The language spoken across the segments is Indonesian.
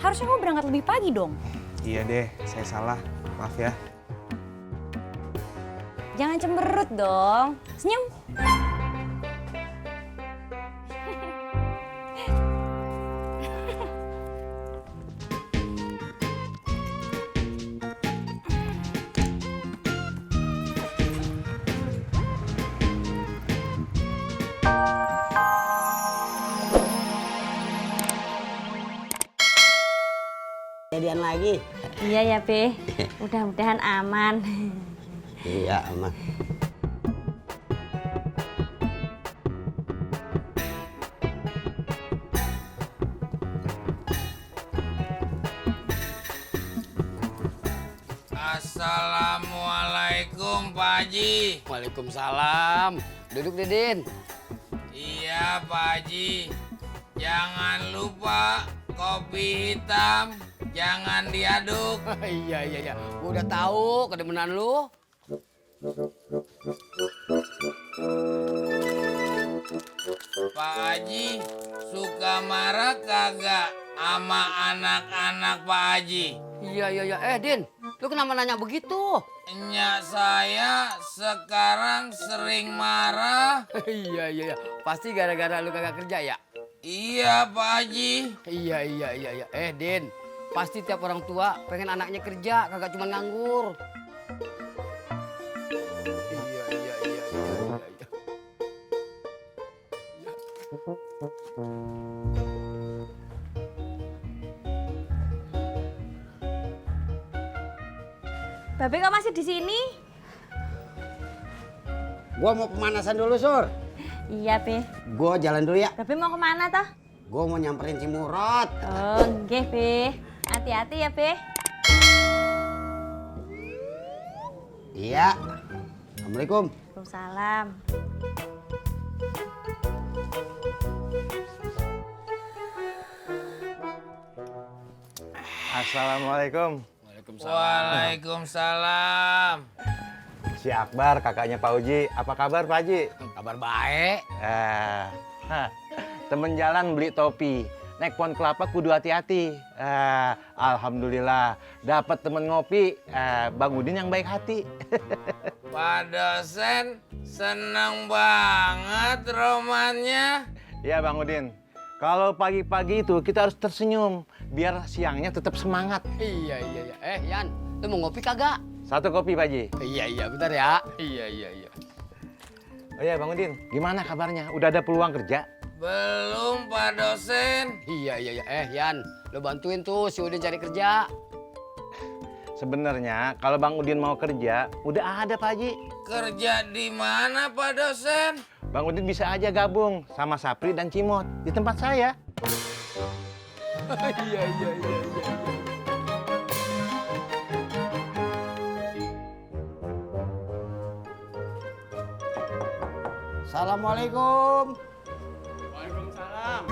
Harusnya kamu berangkat lebih pagi dong. Iya deh, saya salah. Maaf ya. Jangan cemberut dong. Senyum. Jadian lagi? Iya ya, Be. Mudah-mudahan aman. Iya, aman. Assalamualaikum Pak Haji. Waalaikumsalam. Duduk, Didin. Iya Pak Haji. Jangan lupa kopi hitam. Jangan diaduk. Iya. Gua udah tahu kedemenan lu. Pak Haji suka marah kagak sama anak-anak Pak Haji? Iya. Din, lu kenapa nanya begitu? Nyak saya sekarang sering marah. Iya. Pasti gara-gara lu kagak kerja ya? Iya Pak Haji. Iya. Din, pasti tiap orang tua pengen anaknya kerja, kagak cuma nganggur. Iya. Babe kok masih di sini? Gua mau pemanasan dulu, Sur. Iya, Be. Gua jalan dulu ya. Babe mau kemana toh? Gua mau nyamperin si Murad. Oh, nggih, Be. Hati-hati ya, Be. Iya. Assalamualaikum. Waalaikumsalam. Assalamualaikum. Waalaikumsalam. Si Akbar, kakaknya Pak Uji. Apa kabar Pak Haji? Kabar baik. Temen jalan beli topi. Naik pohon kelapa kudu hati-hati. Alhamdulillah dapat temen ngopi. Bang Udin yang baik hati. Pak dosen seneng banget romannya. Iya Bang Udin. Kalau pagi-pagi itu kita harus tersenyum biar siangnya tetap semangat. Iya. Yan, lu mau ngopi kagak? Satu kopi Pak Haji. Iya, bentar ya. Iya. Oh iya Bang Udin, gimana kabarnya? Udah ada peluang kerja? Belum Pak dosen. Iya. Yan, lu bantuin tuh si Udin cari kerja. Sebenarnya kalau Bang Udin mau kerja, udah ada Pak Haji. Kerja di mana Pak dosen? Bang Udin bisa aja gabung sama Sapri dan Cimot di tempat saya. Iya. Assalamualaikum. Waalaikumsalam.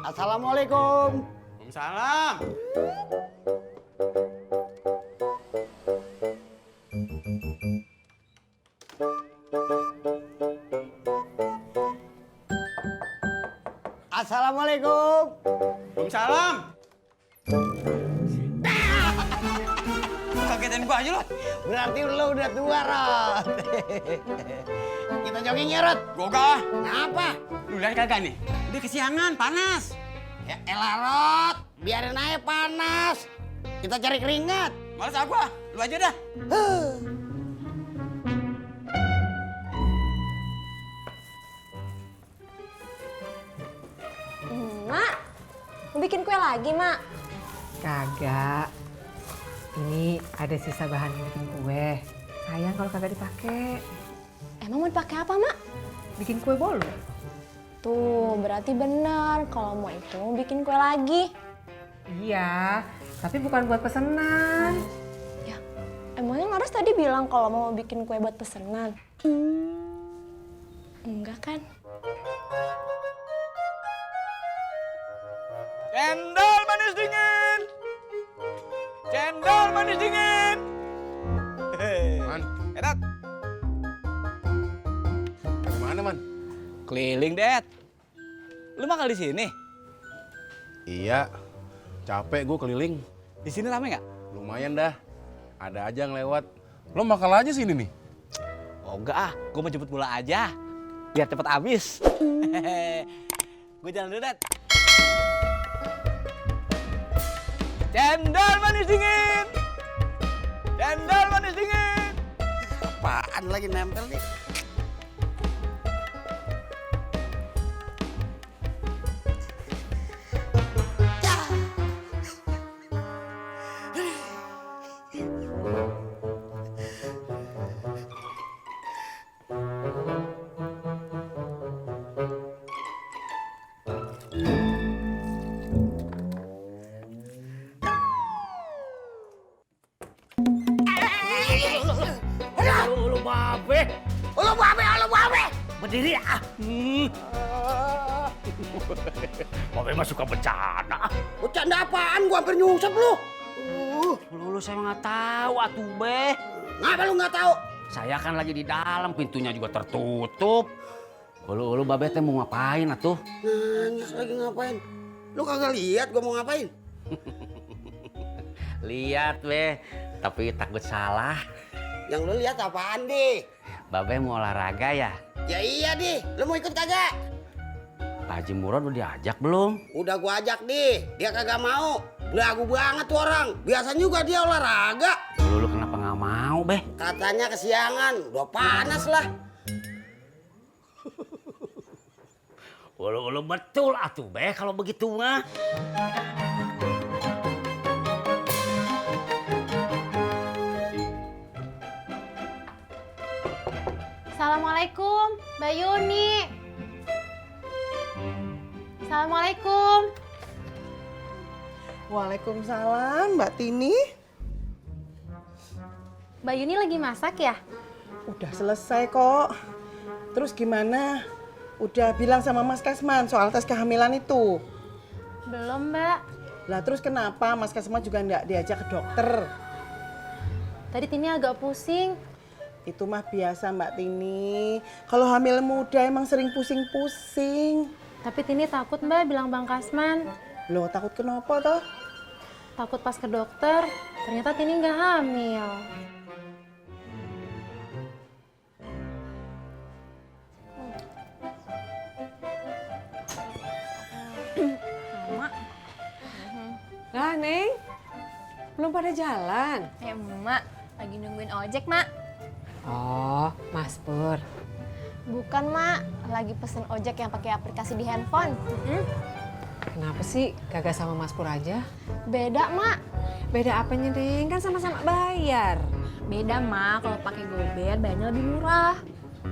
Assalamualaikum. Waalaikumsalam. Assalamualaikum. Waalaikumsalam. Kagetin gua aja lu. Berarti lu udah tua, Rod. Kita jogging ya, Rod. Gua gak. Ngapa? Lu lihat kagak nih? Udah kesiangan, panas. Ya elah, Rod. Biarin aja panas. Kita cari keringat. Males gua, lu aja dah. Mak, mau bikin kue lagi, Mak? Kagak. Ini ada sisa bahan bikin kue. Sayang kalau kagak dipakai. Emang mau dipakai apa, Mak? Bikin kue bolu. Tuh, berarti benar kalau mau itu mau bikin kue lagi. Iya, tapi bukan buat pesenan. Ya, emangnya Laras tadi bilang kalau mau bikin kue buat pesenan? Enggak kan? Cendol manis dingin. Cendol manis dingin. Man, edat. Man? Keliling, Det. Lu makan di sini? Iya, capek gue keliling. Di sini rame nggak? Lumayan dah, ada aja yang lewat. Lo makan aja sini nih. Oh enggak ah, gue mau jemput bola aja. Biar cepet habis. Gue jalan dulu, Det. Cendol manis dingin. Cendol manis dingin. Apaan lagi nempel nih? Berdiri ah. Babe mah suka bercanda. Bercanda apaan? Gua hampir nyungsep lu. Lu saya nggak tahu atuh, Be. Ngapa lu nggak tahu? Saya kan lagi di dalam, pintunya juga tertutup. Lu Babe teh mau ngapain atuh? Nanya lagi ngapain? Lu kagak lihat gua mau ngapain? Lihat, Be. Tapi takut salah. Yang lu lihat apaan, Di? Babe mau olahraga ya? Ya iya, Di. Lu mau ikut kagak? Pak Haji Murad udah diajak belum? Udah gua ajak, Di. Dia kagak mau. Belagu banget tuh orang. Biasanya juga dia olahraga. Lu kenapa nggak mau, Be? Katanya kesiangan. Udah panas lah. Ulu betul atuh, Be, kalau begitu mah. Assalamualaikum, Mbak Yuni. Assalamualaikum. Waalaikumsalam, Mbak Tini. Mbak Yuni lagi masak ya? Udah selesai kok. Terus gimana? Udah bilang sama Mas Kasman soal tes kehamilan itu? Belum, Mbak. Lah terus kenapa Mas Kasman juga nggak diajak ke dokter? Tadi Tini agak pusing. Itu mah biasa Mbak Tini. Kalau hamil muda emang sering pusing-pusing. Tapi Tini takut, Mbak, bilang Bang Kasman. Loh takut kenapa toh? Takut pas ke dokter, ternyata Tini nggak hamil. Lah, Neng. Belum pada jalan. Emak, lagi nungguin ojek, Mak. Oh, Mas Pur. Bukan, Mak. Lagi pesen ojek yang pakai aplikasi di handphone. Kenapa sih kagak sama Mas Pur aja? Beda, Mak. Beda apanya, Neng? Kan sama-sama bayar. Beda, Mak. Kalau pakai Gober, bayarnya lebih murah.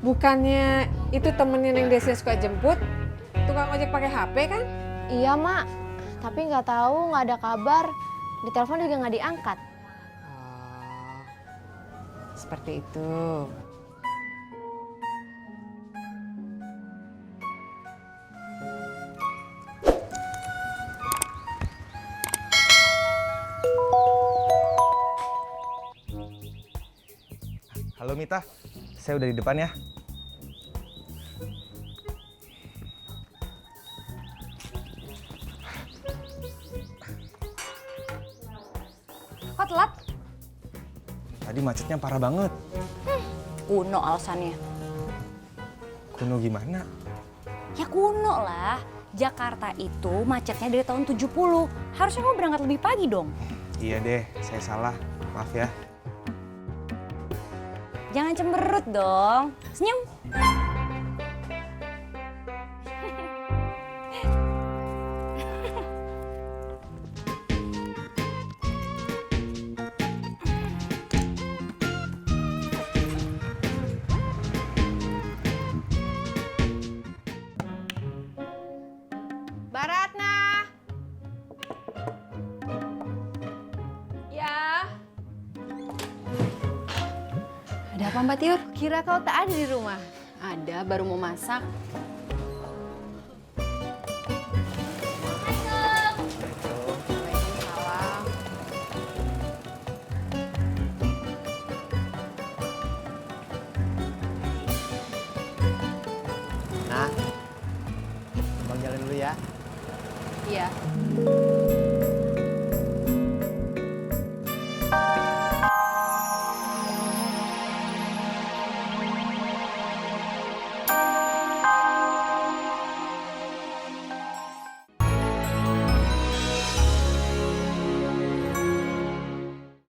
Bukannya itu temennya Neng Desi suka jemput? Tukang ojek pakai HP kan? Iya, Mak. Tapi nggak tahu, nggak ada kabar. Di telepon juga nggak diangkat. Oh, seperti itu. Halo Mita, saya udah di depan ya. Kok telat? Tadi macetnya parah banget. Kuno alasannya. Kuno gimana? Ya kuno lah. Jakarta itu macetnya dari tahun 70. Harusnya kamu berangkat lebih pagi dong. Iya deh, saya salah. Maaf ya. Jangan cemberut dong. Senyum. Baratna. Ya. Ada apa Mbak Tiur? Kira kau tak ada di rumah? Ada, baru mau masak. Bang jalan dulu ya. Iya.